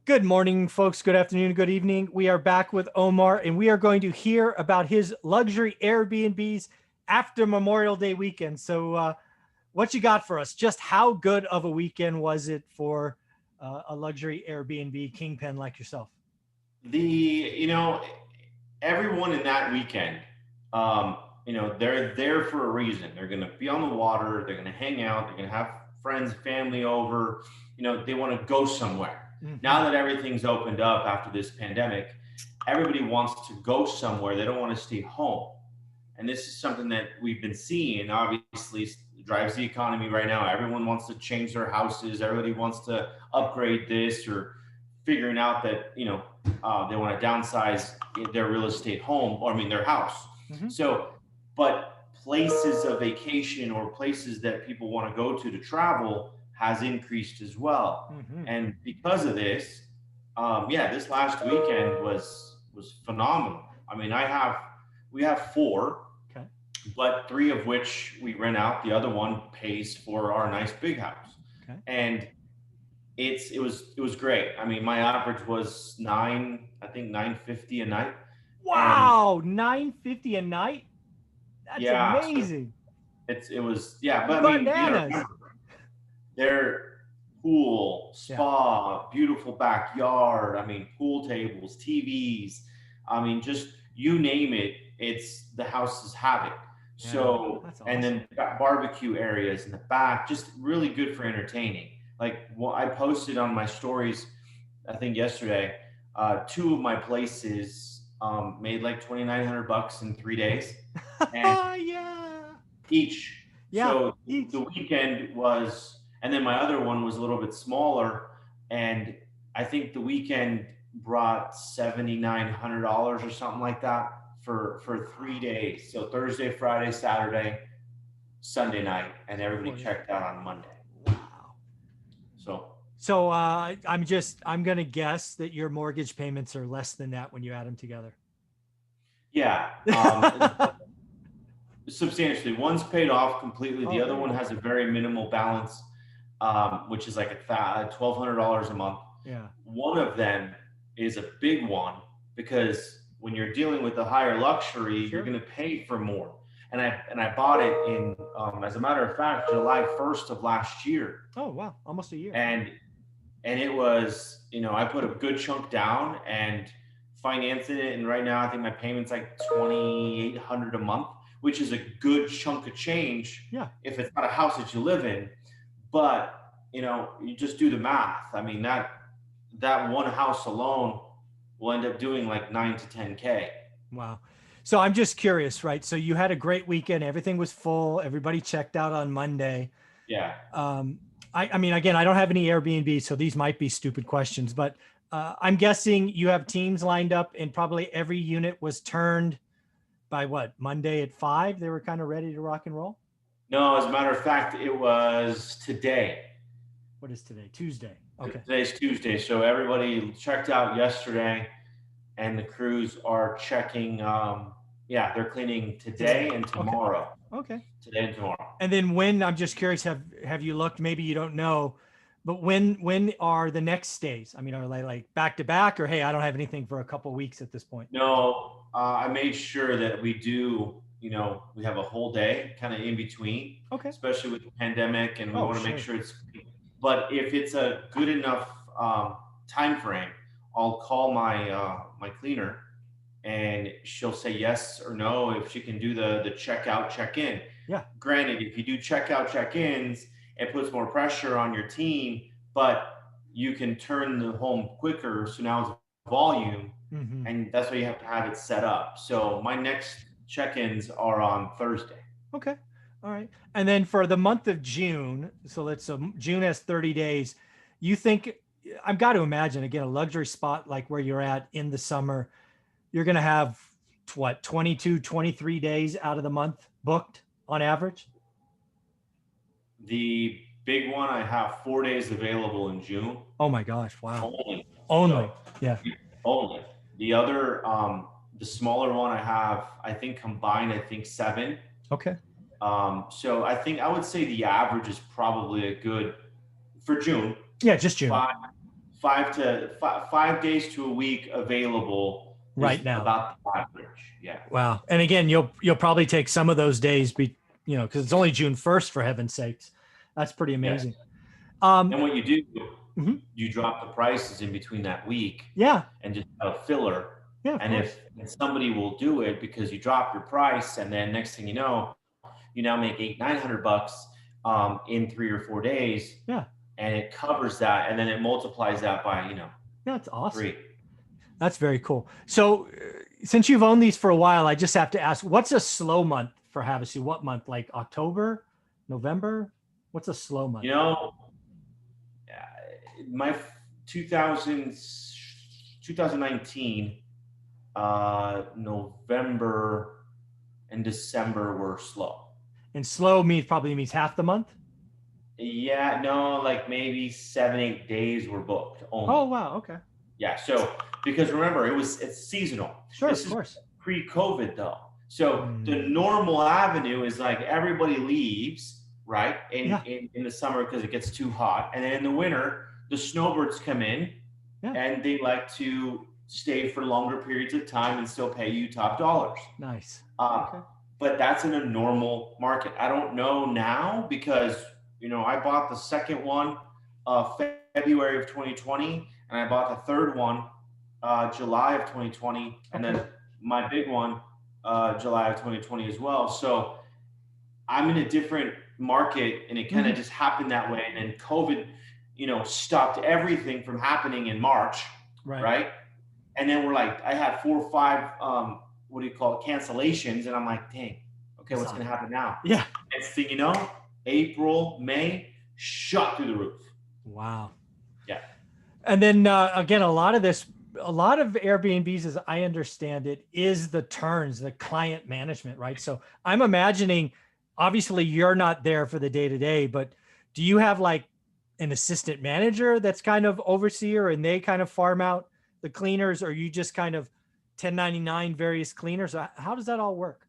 Good morning, folks. Good afternoon. Good evening. We are back with Omar, and we are going to hear about his luxury Airbnbs after Memorial Day weekend. So, what you got for us? Just how good of a weekend was it for a luxury Airbnb kingpin like yourself? The you know Everyone in that weekend, um they're there for a reason. They're going to be on the water, they're going to hang out, they're going to have friends, family over. They want to go somewhere. Hmm. Now that everything's opened up after this pandemic, everybody wants to go somewhere. They don't want to stay home, and this is something that we've been seeing. Obviously drives the economy right now. Everyone wants to change their houses, everybody wants to upgrade this, or figuring out that they want to downsize their real estate home, or I mean their house. Hmm. So, but places of vacation or places that people want to go to travel has increased as well. Hmm. And because of this, yeah, this last weekend was phenomenal. I mean, we have four, Okay. but three of which we rent out. The other one pays for our nice big house, Okay. and it was great. I mean, my average was I think 950 a night, and Wow, 950 a night. That's yeah, so amazing. it was, yeah. But I mean, you got to Bananas. remember, their pool, Yeah. spa, beautiful backyard. I mean, pool tables, TVs. I mean, just you name it, it's the houses have it. Yeah. So, That's and awesome. then got barbecue areas in the back, just really good for entertaining. Like, well, I posted on my stories, I think yesterday, two of my places made like 2,900 bucks in 3 days, and Yeah. each. Yeah. So the Each. weekend was, and then my other one was a little bit smaller, and I think the weekend brought $7,900 or something like that for 3 days. So Thursday, Friday, Saturday, Sunday night, and everybody For checked out on Monday. wow. So So I'm gonna guess that your mortgage payments are less than that when you add them together. yeah, substantially. One's paid off completely. The Oh, other there you one go. has a very minimal balance, which is like $1,200 a month. Yeah. One of them is a big one because when you're dealing with the higher luxury, you're Sure. going to pay for more. And I bought it in, as a matter of fact, July 1st of last year, Oh wow, almost a year. and it was, I put a good chunk down and financing it, and right now I think my payment's like 2,800 a month, which is a good chunk of change Yeah. if it's not a house that you live in. But you just do the math. I mean, that one house alone will end up doing like 9 to 10K. Wow. So I'm just curious, right? So you had a great weekend. Everything was full. Everybody checked out on Monday. Yeah. Um, I mean, again, I don't have any Airbnb, so these might be stupid questions, but I'm guessing you have teams lined up, and probably every unit was turned by what, Monday at 5? They were kind of ready to rock and roll. No, as a matter of fact, it was today. What is today? Tuesday. Okay. Today's Tuesday, so everybody checked out yesterday, and the crews are checking. Yeah, they're cleaning today Today. and Okay. tomorrow. Okay. Today and tomorrow. And then when, I'm just curious, have you looked? Maybe you don't know, but when are the next stays? I mean, are they like back to back, or hey, I don't have anything for a couple weeks at this point? No, I made sure that we do. We have a whole day kind of in between, Okay. especially with the pandemic, and we Oh, want to make sure. sure it's. But if it's a good enough time frame, I'll call my cleaner, and she'll say yes or no if she can do the checkout check in. Yeah. Granted, if you do checkout check ins, it puts more pressure on your team, but you can turn the home quicker. So now it's volume, Hmm. and that's why you have to have it set up. So my next check ins are on Thursday. Okay. All right. And then for the month of June, so let's June has 30 days. You think, I've got to imagine, again, a luxury spot like where you're at in the summer, you're going to have what, 22, 23 days out of the month booked on average? The big one, I have 4 days available in June Oh my gosh. Wow. only. Only. So Yeah. only. The other, the smaller one I have, I think combined, I think seven. Okay. So I would say the average is probably a good, for June, Yeah. Just June. five 5 days to a week available is right now. about the average. Yeah. Wow. And again, you'll probably take some of those days, because it's only June 1st, for heaven's sakes. That's pretty Yes. amazing. And what you do, Mhm. you drop the prices in between that week Yeah. and just have a filler. Yeah, of And course. if somebody will do it because you drop your price, and then next thing you know, you now make $800-900 in 3 or 4 days, Yeah. and it covers that, and then it multiplies that by Yeah, that's awesome. 3. That's very cool. So, since you've owned these for a while, I just have to ask, what's a slow month for Havasu? What month? Like October, November? What's a slow month? You know, my 2019, November and December were slow. And slow probably means half the month. Yeah, no, like maybe 7-8 days were booked only. Oh, wow. Okay. Yeah, so because remember, it's seasonal. Sure, This of course. is pre-COVID though. So the normal avenue is like everybody leaves, right? In the summer because it gets too hot. And then in the winter, the snowbirds come in and they like to stay for longer periods of time and still pay you top dollars. Nice. Okay. But that's in a normal market. I don't know now because, I bought the second one February of 2020, and I bought the third one July of 2020, and then my big one July of 2020 as well. So I'm in a different market, and it kind of just happened that way. And then COVID, stopped everything from happening in March, right? And then I had 4 or 5, cancellations, and I'm like, dang, okay, what's going to happen now? Yeah. Next thing you know, April, May, shot through the roof. Wow. Yeah. And then again, a lot of Airbnbs, as I understand it, is the turns, the client management, right? So I'm imagining, obviously you're not there for the day-to-day, but do you have like an assistant manager that's kind of overseer, and they kind of farm out the cleaners, or you just kind of 1099 various cleaners? How does that all work?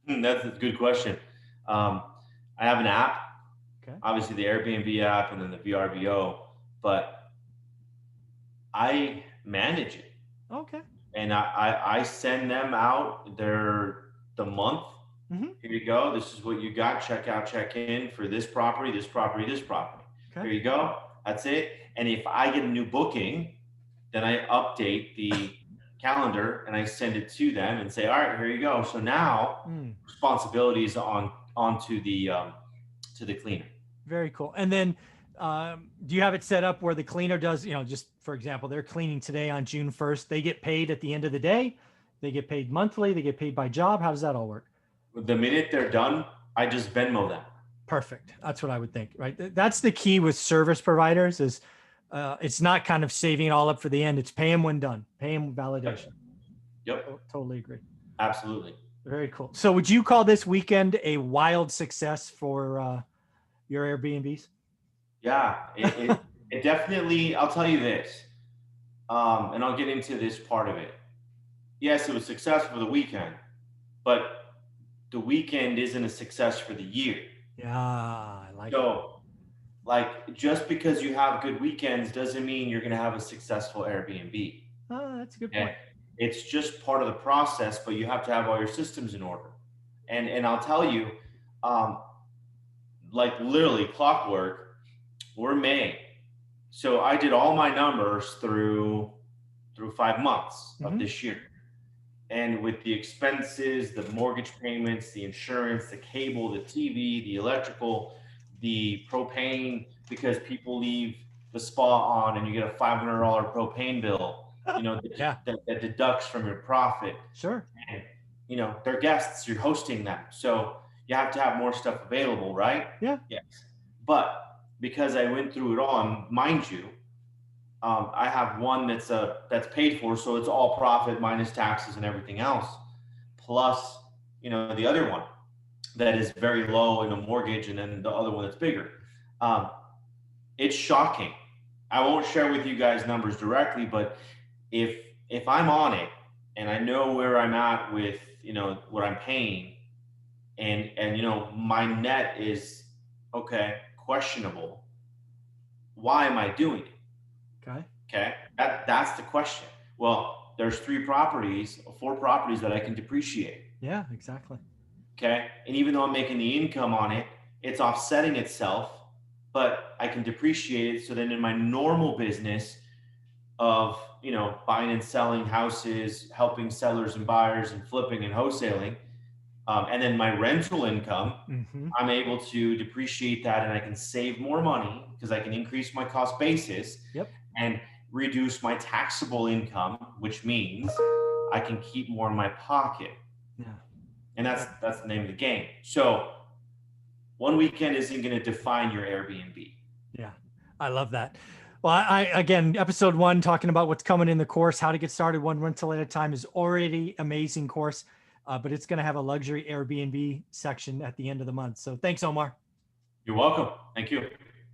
That's a good question. I have an app, obviously the Airbnb app, and then the VRBO, but I manage it. Okay. And I send them out the month. Here you go. This is what you got. Check out, check in for this property, this property, this property. Here you go. That's it. And if I get a new booking, then I update the calendar and I send it to them and say, all right, here you go. So now responsibility is onto the cleaner. Very cool. And then do you have it set up where the cleaner does, just for example, they're cleaning today on June 1st, they get paid at the end of the day, they get paid monthly, they get paid by job? How does that all work? The minute they're done, I just Venmo them. Perfect. That's what I would think, right? That's the key with service providers is it's not kind of saving it all up for the end. It's pay them when done, pay them validation. Yep. Totally agree. Absolutely. Very cool. So would you call this weekend a wild success for your Airbnbs? Yeah, it definitely, I'll tell you this, and I'll get into this part of it. Yes, it was successful for the weekend, but the weekend isn't a success for the year. Yeah, I like so, just because you have good weekends doesn't mean you're going to have a successful Airbnb. Oh, that's a good point. It's just part of the process, but you have to have all your systems in order. And I'll tell you, literally clockwork, we're May. So I did all my numbers through 5 months of this year. And with the expenses, the mortgage payments, the insurance, the cable, the TV, the electrical, the propane, because people leave the spa on and you get a $500 propane bill, that deducts from your profit. Sure. And, they're guests, you're hosting them. So you have to have more stuff available, right? Yeah. Yes. But because I went through it all, and mind you, I have one that's paid for, so it's all profit minus taxes and everything else, plus the other one that is very low in a mortgage, and then the other one that's bigger. It's shocking. I won't share with you guys numbers directly, but if I'm on it and I know where I'm at with what I'm paying, and my net is questionable, why am I doing it? Okay. Okay, that's the question. Well, there's 4 properties that I can depreciate. Yeah, exactly. Okay, and even though I'm making the income on it, it's offsetting itself, but I can depreciate it. So then in my normal business of, buying and selling houses, helping sellers and buyers and flipping and wholesaling, and then my rental income, Mm-hmm. I'm able to depreciate that and I can save more money because I can increase my cost basis Yep. and reduce my taxable income, which means I can keep more in my pocket. Yeah. And that's the name of the game. So one weekend isn't going to define your Airbnb. Yeah. I love that. Well, again, episode 1, talking about what's coming in the course, how to get started one rental at a time, is already amazing course, but it's going to have a luxury Airbnb section at the end of the month. So thanks, Omar. You're welcome. Thank you.